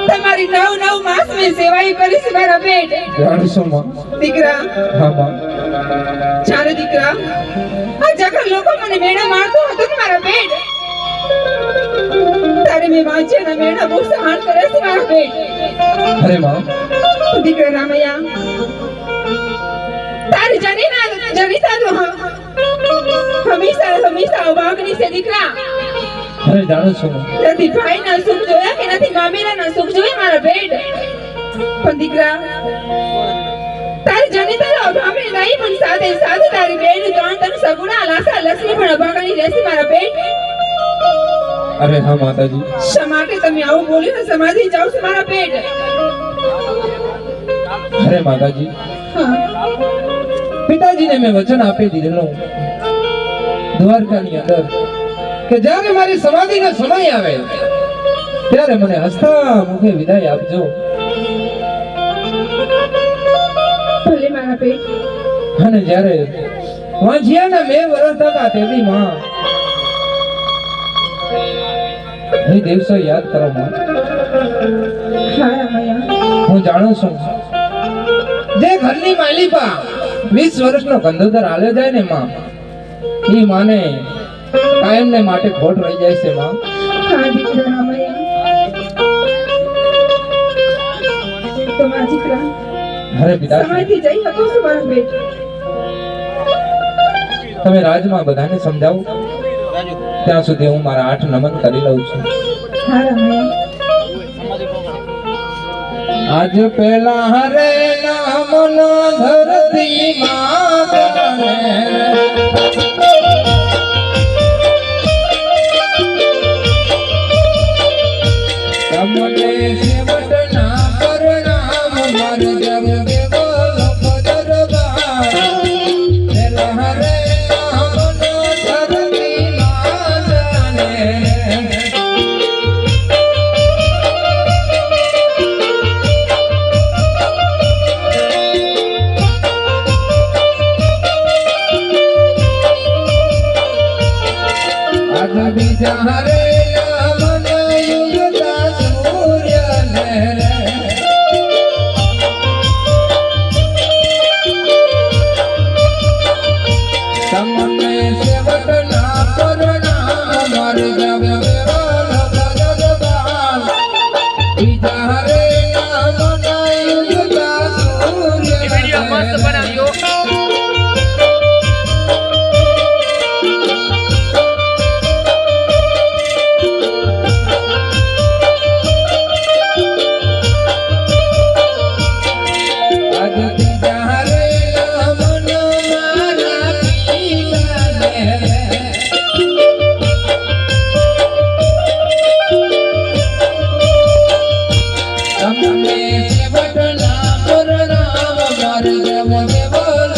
તમારી 9 માસ મેં સેવાઈ કરી છે મારા પેટ. જાણશો માં? દીકરા. હા માં. ચાલે દીકરા. આ જગત લોકો મને મેણા મારતો હતો કે મારા પેટ. તારે મેં વાંચ્યા મેણા બહુ સહન કરે છે મારા પેટ. અરે માં. દીકરા રામૈયા. તારી જનીતા તો હંમેશા અભાગની છે દીકરા. અરે જાણો છો નથી ભાઈ ના સુખ જોયા કે નથી મામેરા ના સુખ જોયા મારા પેટ. પણ દીકરા તારી જનિતા અભાવે નહીં પણ સાથે સાથે તારી બેન ત્રણ તન સગુણા લાસા લક્ષ્મી પણ અભાગની રહેશે મારા પેટ. અરે હા માતાજી. શા માટે તમે આવું બોલ્યું ને સમાધિ જાવ છો મારા પેટ? અરે માતાજી, પિતાજીને મેં વચન આપી દીધેલું દ્વારકાની અંદર કે જ્યારે મારી સમાધિનો સમય આવે ત્યારે મને હસતા મુખે વિદાય આપજો. ભલે મારા પેટ. અને જ્યારે વાંજિયાના 2 વર્ષ હતા તેની માં એ દિવસો યાદ કરો માં. હા રામૈયા. હું જાણું છું જે ઘરની માલિપા 20 વર્ષનો કંદોદર આલ્યો જાય ને માં, એ માને કાયમ ને માટે ખોટ રહી જાય છે માં. હા દીકરા રામૈયા. તો મારા દીકરા અરે પિતા, સમયથી જઈ શકો છો મારા પેટ. તમે રાજમાં બધાને સમજાવો ત્યાં સુધી હું મારા 8 નમન કરી લઉં છું. હા રામૈયા. આજ પેલા હરે નામન ધરતી માં તમને સેવટ ના પરણામ મર જગ દેવલ પદરબાર. પેલા હરે નામન ધરતી માં જાને બીજા હરે મન યુગતા સૂર્ય ને તમને સેવટ ના પરણામ મર જગ દેવલ પદરબાર. બીજા હરે મન યુગતા સૂર્ય ને મસ્ત બનાવ્યો. તમને સેવટ ના પરણામ મર જગ દેવલ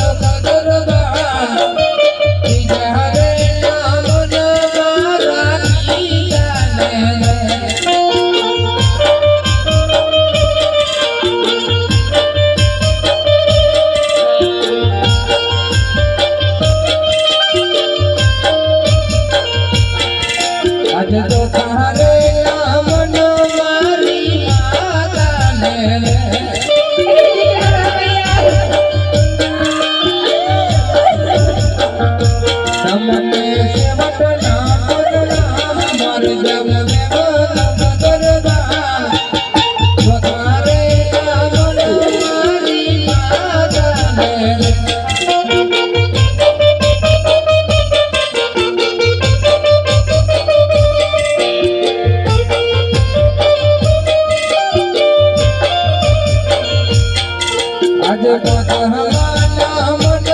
આજે પોતાના મન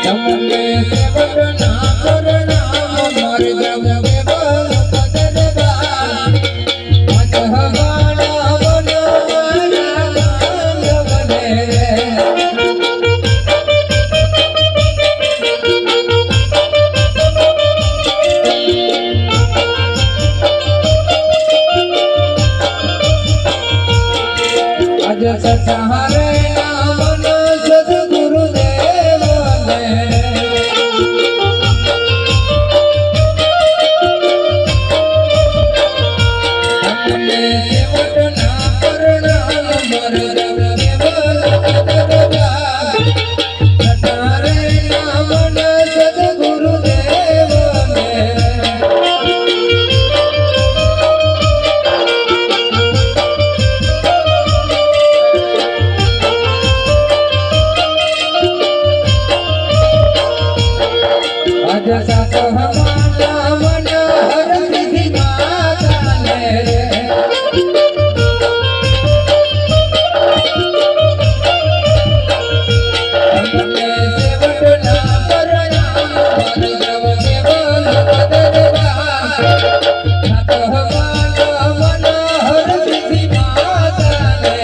તમને સેવક ના કરના મર જવ કેવલ પદરગા મતહવાના આજ સહારે નામન સદગુરુદેવ તમને સેવક ના કરણા મર જવ કેવલ પદરગા સહારે નામન સદગુરુદેવ આજ સાત હમાના મન હર સિદ્ધિ માતાને તમને સેવક ના કરના મર જવ કેવલ પદરગા સાત હમાના મન હર સિદ્ધિ માતાને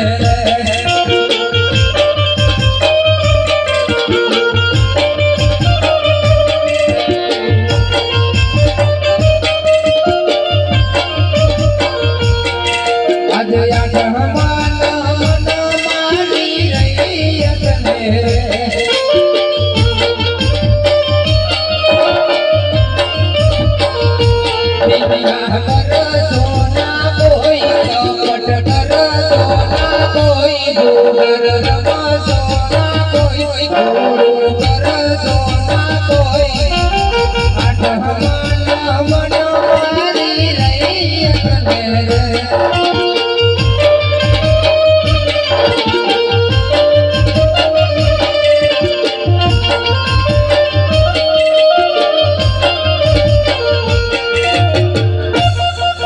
આજે આઠ હમાના મન માની રહી અગને વિવાહ કરશો ના કોઈ કપટ કરશો ના કોઈ દુર્ગર રમશો ના કોઈ ગોળ કરશો ના કોઈ આઠ હમાના મન માની રહી અગને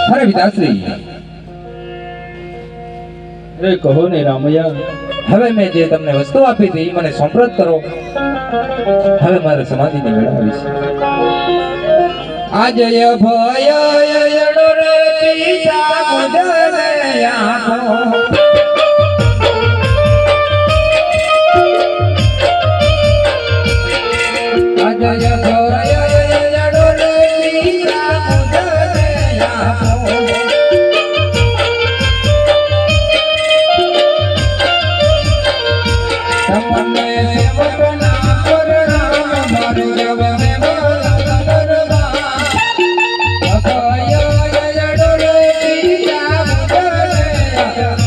અરે પિતાશ્રી, અરે કહો ને રામૈયા. હવે મેં જે તમને વસ્તુ આપી હતી ઈ મને સંપ્રત કરો. હવે મારે સમાધિની વેળ આવી છે. આજય ભય યડો રે પિતા મુજને આપો. આજય ભય યડો રે પિતા મુજને આપો. તમને સેવક ના કરના મર જવ કેવલ પદરગા અભય યડો રે પિતા મુજને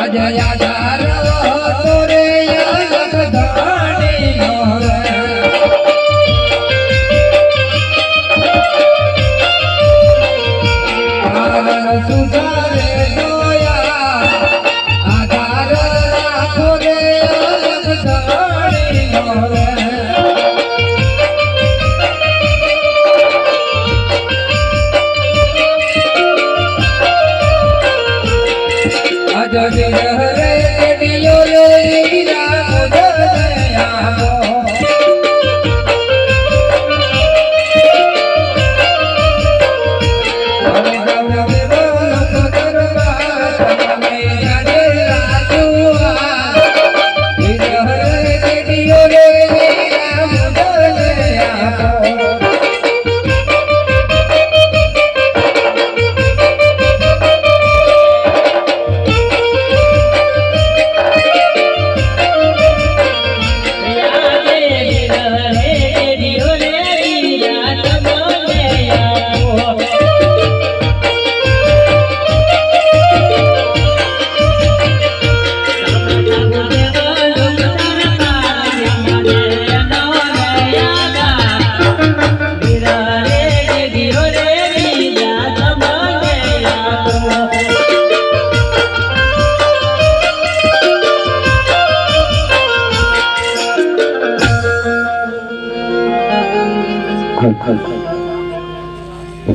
આજે આધાર હતો રે લખધાણીનો રે સુધારે જોયા આધાર રાખો રે લખધાણીનો રે આજે રે ડિયો હીરા દયા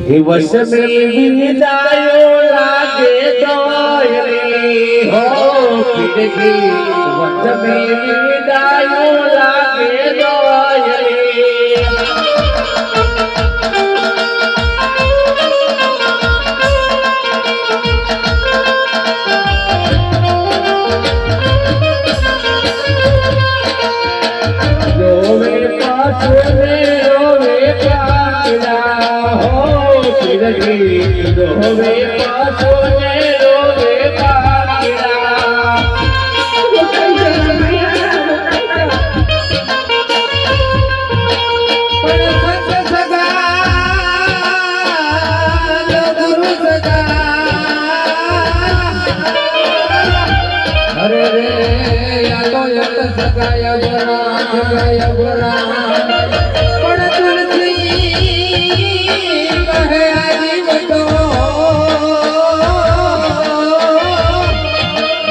દિવસ વિદાયો લાગે દોયરી હો કિડકી દિવસ વિદાયો લાગે દોયરી રોવે પાછો રે રોવે પાછલા હો રોવે પાછો ને રોવે પાછલા અરે રે યાદો યત સગાય બોરા પણ તુલસી કહે આજી બતો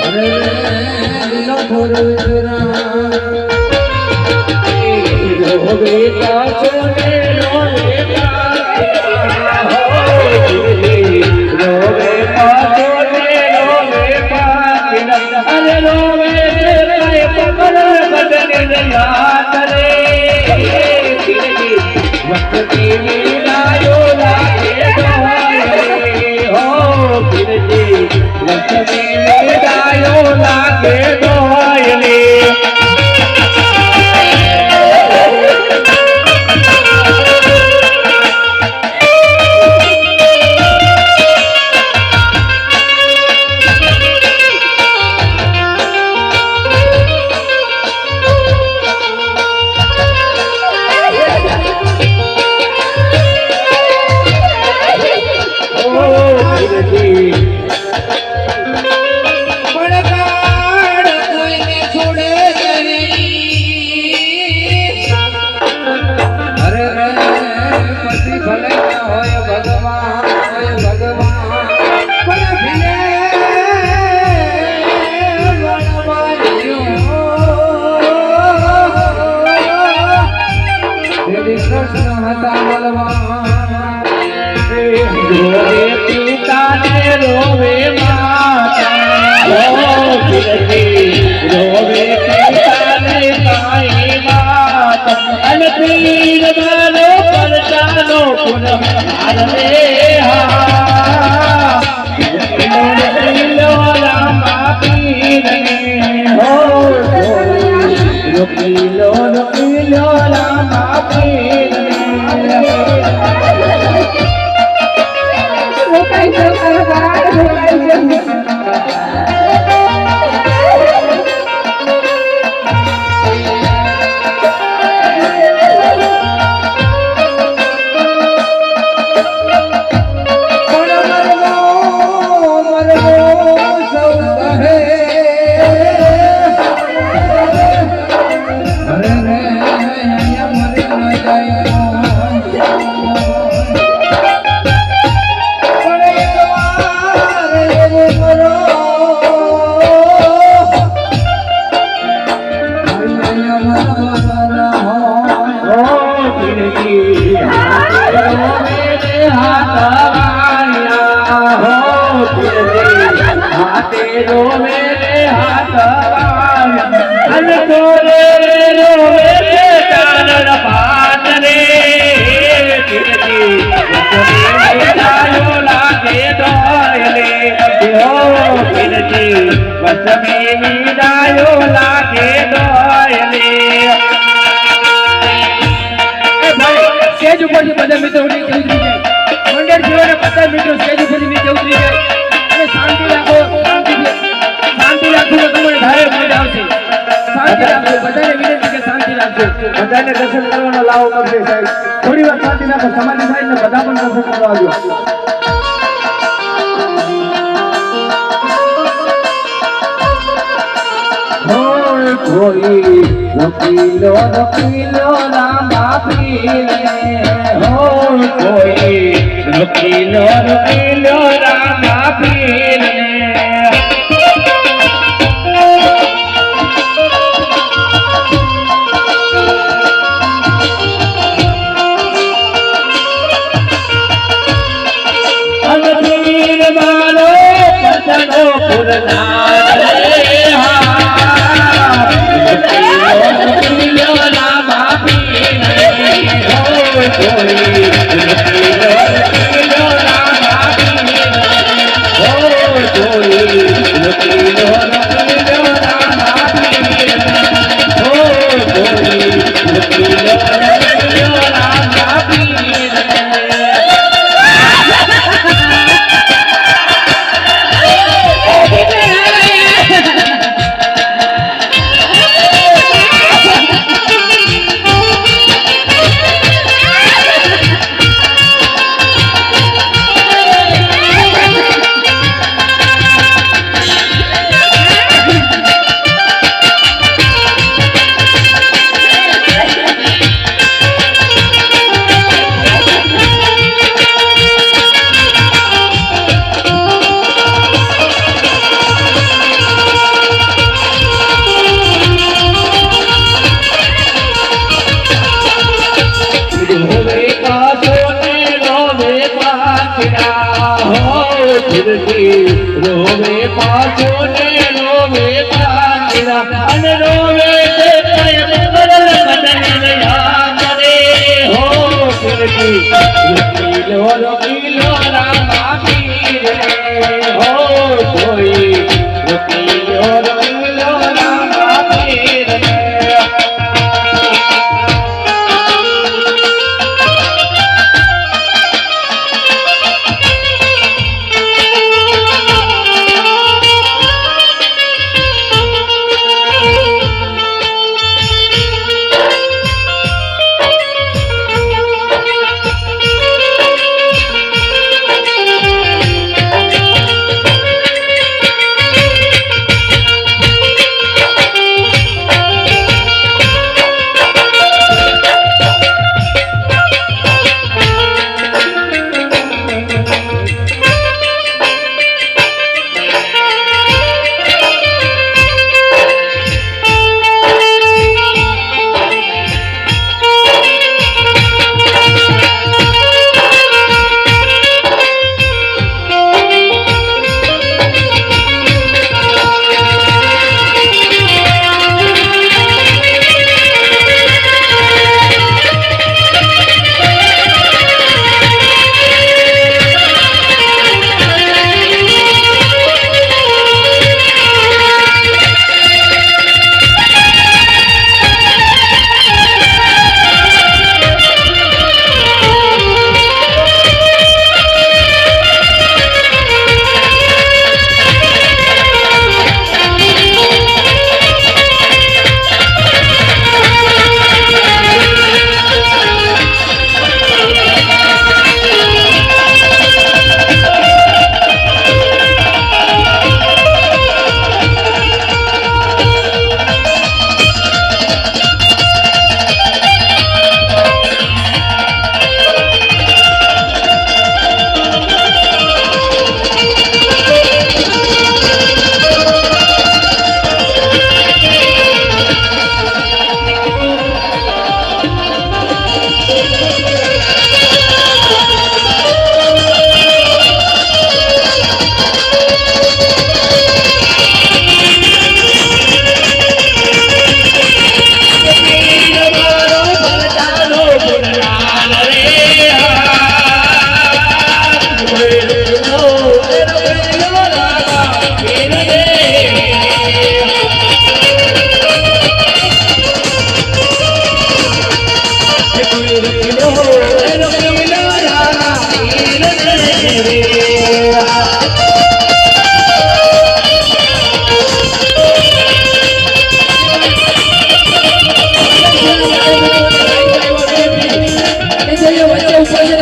અરે રે નો ખોરુરા રોવે પાછો ને રોવે પાછલા હો રોવે પાછો ને રોવે પાછલા અરે રોવે રે પકડ બદને યાદ રે વક્તી વિદાયો લાગે દોયરી હો કિરજી વક્તી વિદાયો લાગે દોયરી રોવે પિતા ને રોવે માતા રોવે પિતા ને માઈ માતા અન પીર માનો પરચાનો પુન હારે હા રામા પીર ને હો રોકીલો રામા પીર ને સવાર અને તોરે રોવે છે ચારણ પાત રે કીર્તિ વિદાયો લાગે દોયલે હો કીર્તિ વસમી વિદાયો લાગે દોયલે સ્ટેજ ઉપરથી બધા મિત્રો નીચે ઉતરી જાય મંડળ જીવોને બધા મિત્રો સ્ટેજ ઉપરથી નીચે ઉતરી જાય અને શાંતિ રાખો શાંતિ રાખો તો તમને ધારે મજા આવશે શાંતિ રાખો બધાને વિનંતી કે શાંતિ રાખજો બધાને દર્શન કરવાનો લાવો મળશે સાહેબ થોડી વાર શાંતિ રાખો સમાધિ થાય ને બધા પણ દર્શન કરવા આવ્યો કોઈ રકીલો રામા પીરે હો કોઈ રકીલો રામા પીરે અનપીર મારો પતનો પુરનાર રે રોવે પાછો ને રોવે પાછરા અને રોવે તે પ્રેમ બદલ બદલ યાદ રે હો કીર્તિ રકીલો રામા પીરે હો કોઈ રકીલો રામા પીરે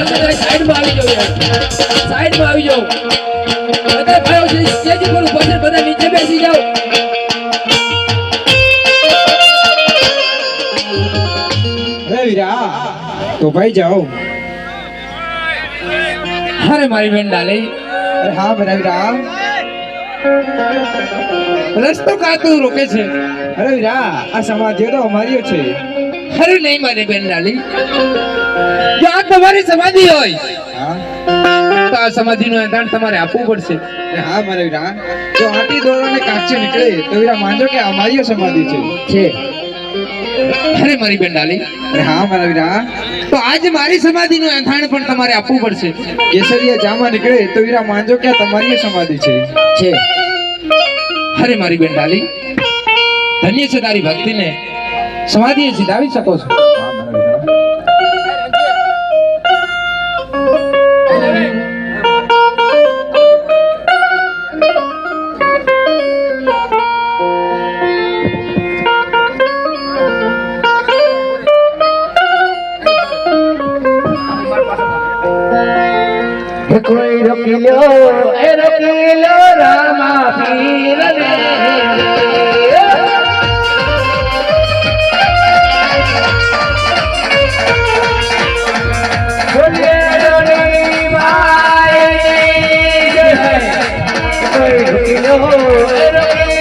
બધા સાઈડમાં આવી જાઓ યાર. સાઈડમાં આવી જાઓ. બધા ભાઈઓ જે સ્ટેજ ઉપર ઊભા છે બધા નીચે બેસી જાઓ. અરે વીરા તો ભાઈ જાઓ. અરે મારી બેન ડાલી અરે હા મારા વીરા. રસ્તો કાતું રોકે છે. અરે વીરા આ સમાધિઓ તો અમારીઓ છે. અરે નહીં મારી બેન ડાલી, જો આ તમારી સમાધિ હોય હા તો આ સમાધિનું એંધાણ તમારે આપવું પડશે. અરે હા મારા વીરા. જો આટી દોરો ને કાચી નીકળે તો વીરા માનજો કે અમારીઓ સમાધિ છે. અરે મારી બેન ડાલી, અરે હા મારા વીરા. તો આજ મારી સમાધિનું એંધાણ પણ તમારે આપવું પડશે. કેસરિયા જામાં નીકળે તો વીરા માનજો કે આ તમારી સમાધિ છે. અરે મારી બેન ડાલી, ધન્ય છે તારી ભક્તિને, સમાધિએ સિધાવી શકો છો. હા મારા વીરા. કોઈ રોકી લો રામા પીર ને કોઈ રોકી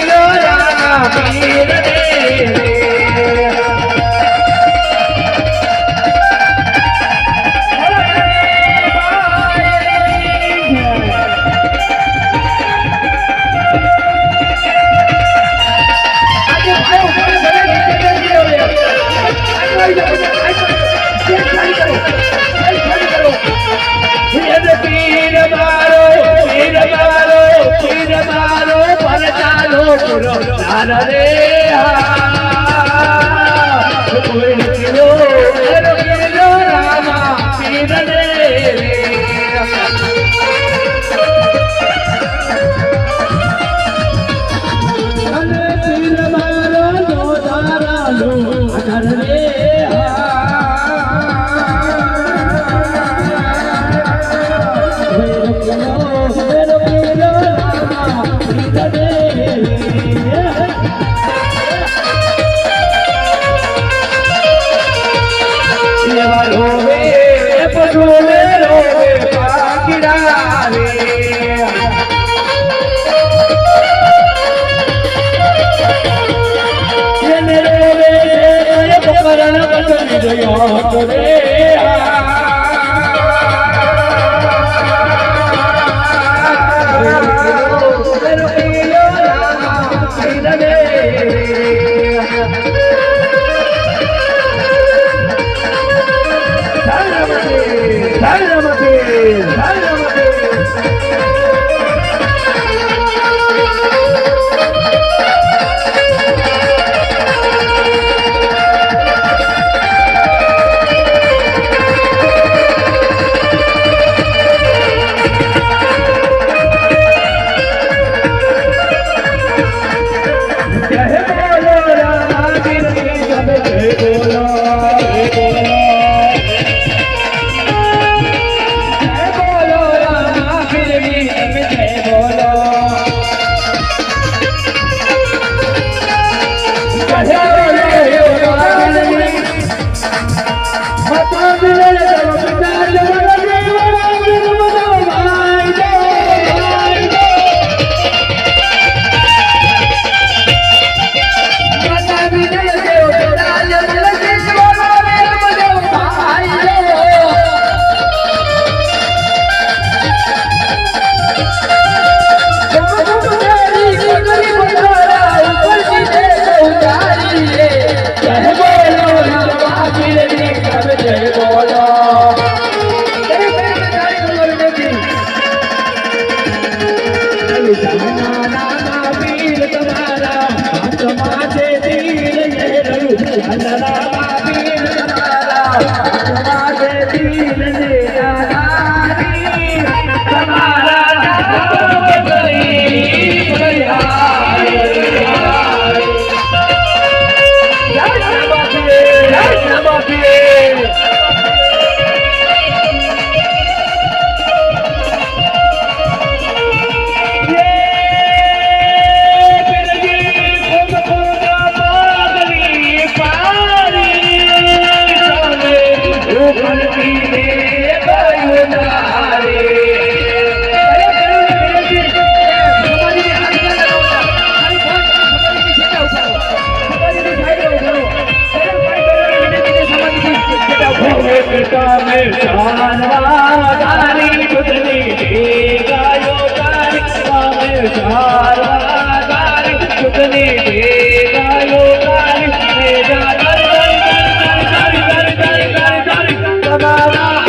લો રામા પીર ને ભક્તની ભેગાયો તારી ભેગા તમારા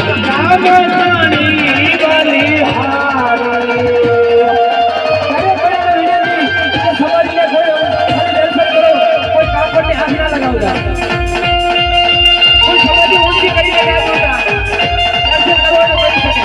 નામની બલિહારી. સમાજને કોઈ દર્શન કરો, કોઈ કાપડને હાથ ના લગાવતા, કોઈ સમાધિ ઊંચી કરીને ના જોતા, દર્શન કરવાનું કરી શકે.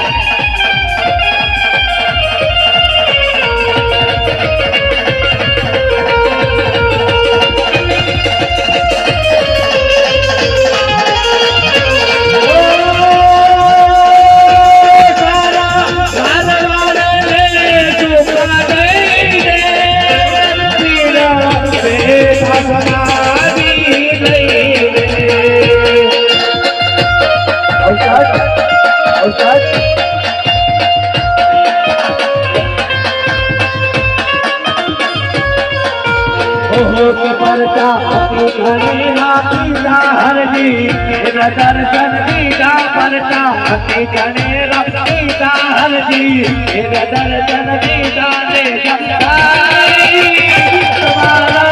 દર્શન દીધા પરતા જને રક્ષિતા હરજી દર્શન દીધા ને તમારા